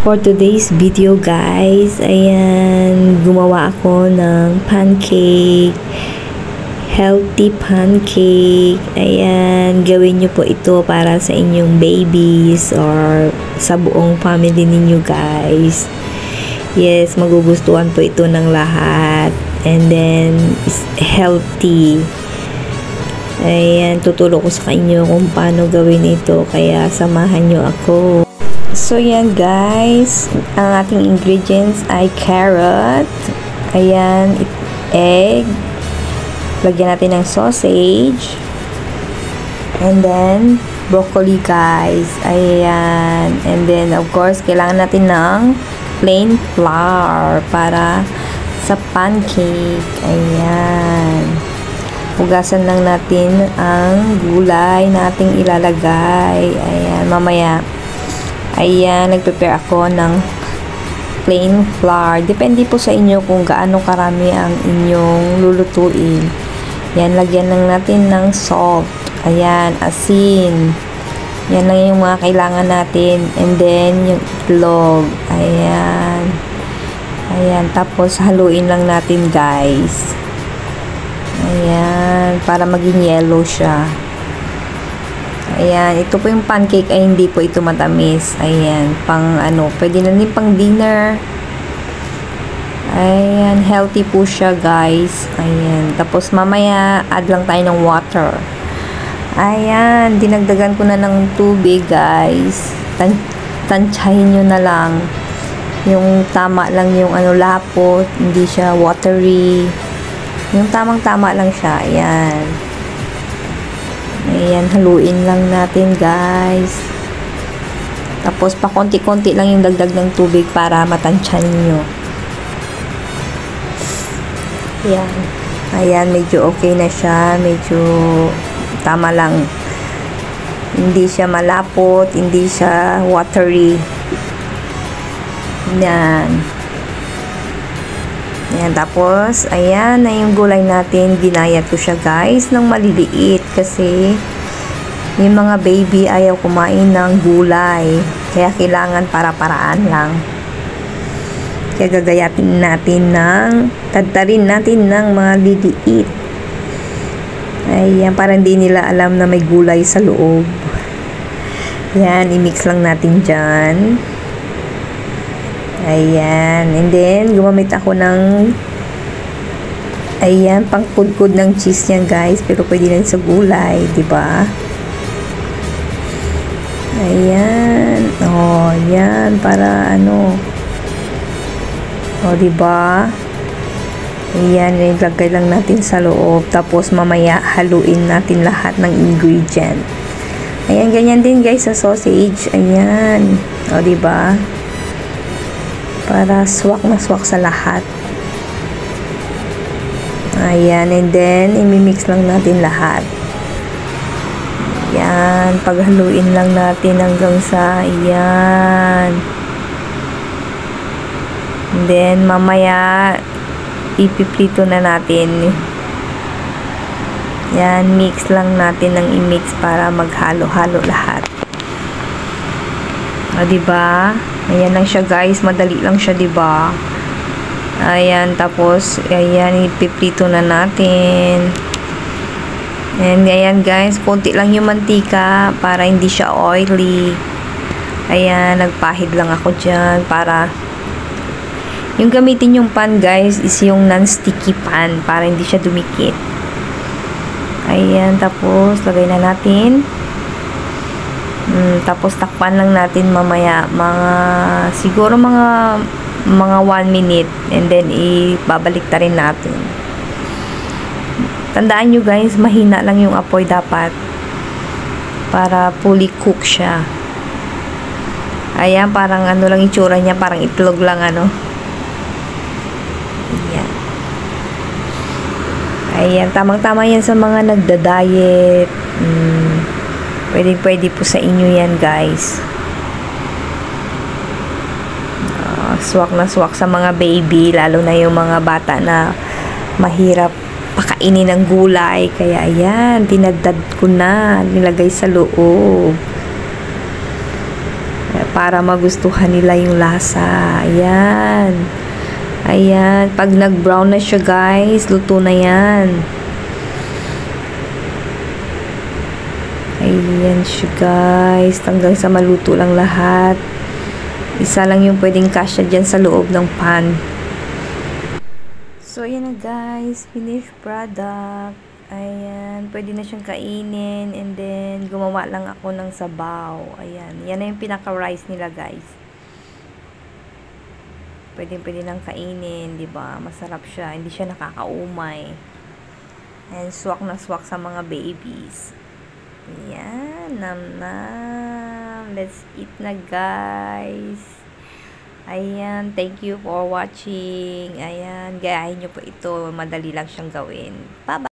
For today's video guys, ayan, gumawa ako ng pancake, healthy pancake. Ayan, gawin nyo po ito para sa inyong babies or sa buong family ninyo guys. Yes, magugustuhan po ito ng lahat. And then, it's healthy. Ayan, tuturo ko sa inyo kung paano gawin ito. Kaya, samahan nyo ako. So, yan guys. Ang ating ingredients ay carrot. Ayan, egg. Lagyan natin ng sausage. And then, broccoli guys. Ayan. And then, of course, kailangan natin ng plain flour para sa pancake. Ayan. Hugasan lang natin ang gulay nating ilalagay. Ayan, mamaya. Ayan, nag-prepare ako ng plain flour. Depende po sa inyo kung gaano karami ang inyong lulutuin. Yan, lagyan lang natin ng salt. Ayan, asin. Yan lang yung mga kailangan natin. And then, yung itlog. Ayan. Ayan, tapos haluin lang natin guys. Ayan, para maging yellow siya. Ayan, ito po yung pancake ay hindi po ito matamis. Ayan, pang ano, pwede na din pang dinner. Ayan, healthy po siya guys. Ayan, tapos mamaya add lang tayo ng water. Ayan, dinagdagan ko na ng tubig guys. Tansyahin nyo na lang. Yung tama lang yung ano, lapot, hindi siya watery. Yung tamang-tama lang siya. Ayan. Ayan, haluin lang natin guys. Tapos pa konti-konti lang yung dagdag ng tubig para matansyan nyo. Ayan. Ayan, medyo okay na siya. Medyo tama lang. Hindi siya malapot, hindi siya watery. Ayan. Ayan, tapos, ayan na yung gulay natin. Ginayat ko siya guys ng maliliit kasi yung mga baby ayaw kumain ng gulay. Kaya kailangan para-paraan lang. Kaya gagayatin natin tadtarin natin ng mga liliit. Ayan, para hindi nila alam na may gulay sa loob. Ayan, i-mix lang natin dyan. Ayan. And then, gumamit ako ng ayan, pangkudkod ng cheese niya guys. Pero pwede na sa gulay, diba? Ayan. Oh, ayan. Para ano. Oh, diba? Ayan. Ilagay lang natin sa loob. Tapos, mamaya haluin natin lahat ng ingredient. Ayan, ganyan din guys sa sausage. Ayan. Oh, diba? Para swak na swak sa lahat. Ayan, and then imimix lang natin lahat. Ayan, paghaluin lang natin hanggang sa ayan. And then mamaya ipiprito na natin. Ayan, mix lang natin ng i-mix para maghalo-halo lahat. O, diba? Ayan lang siya guys, madali lang siya, diba? Ayan, tapos ayan, ipiprito na natin. And ayan guys, konti lang yung mantika para hindi siya oily. Ayan, nagpahid lang ako dyan para yung gamitin yung pan guys is yung non-sticky pan para hindi siya dumikit. Ayan, tapos lagay na natin. Tapos takpan lang natin mamaya siguro mga 1 minute and then ibabalik ta rin natin. Tandaan nyo guys, mahina lang yung apoy dapat para fully cook siya. Ayan, parang ano lang itsura niya, parang itlog lang ano. Ayan. Ayan, tamang-tama yan sa mga nagda-diet. Pwede po sa inyo yan guys. Swak na swak sa mga baby, lalo na yung mga bata na mahirap pakainin ng gulay. Kaya ayan, tinadtad ko na, nilagay sa loob. para magustuhan nila yung lasa. Ayan. Ayan. Pag nag-brown na siya, guys, luto na yan. Ayan siya, guys. Hanggang sa maluto lang lahat. Isa lang yung pwedeng kasya dyan sa loob ng pan. So, ayan na, guys. Finished product. Ayan, pwede na siyang kainin, and then gumawa lang ako ng sabaw. Ayan, yan na yung pinaka-rice nila, guys. Pwede nang kainin, 'di ba? Masarap siya, hindi siya nakakaumay. And swak na swak sa mga babies. Ayan, nam. Let's eat na, guys. Ayan, thank you for watching. Ayan, gayahin nyo po ito. Madali lang siyang gawin. Bye-bye!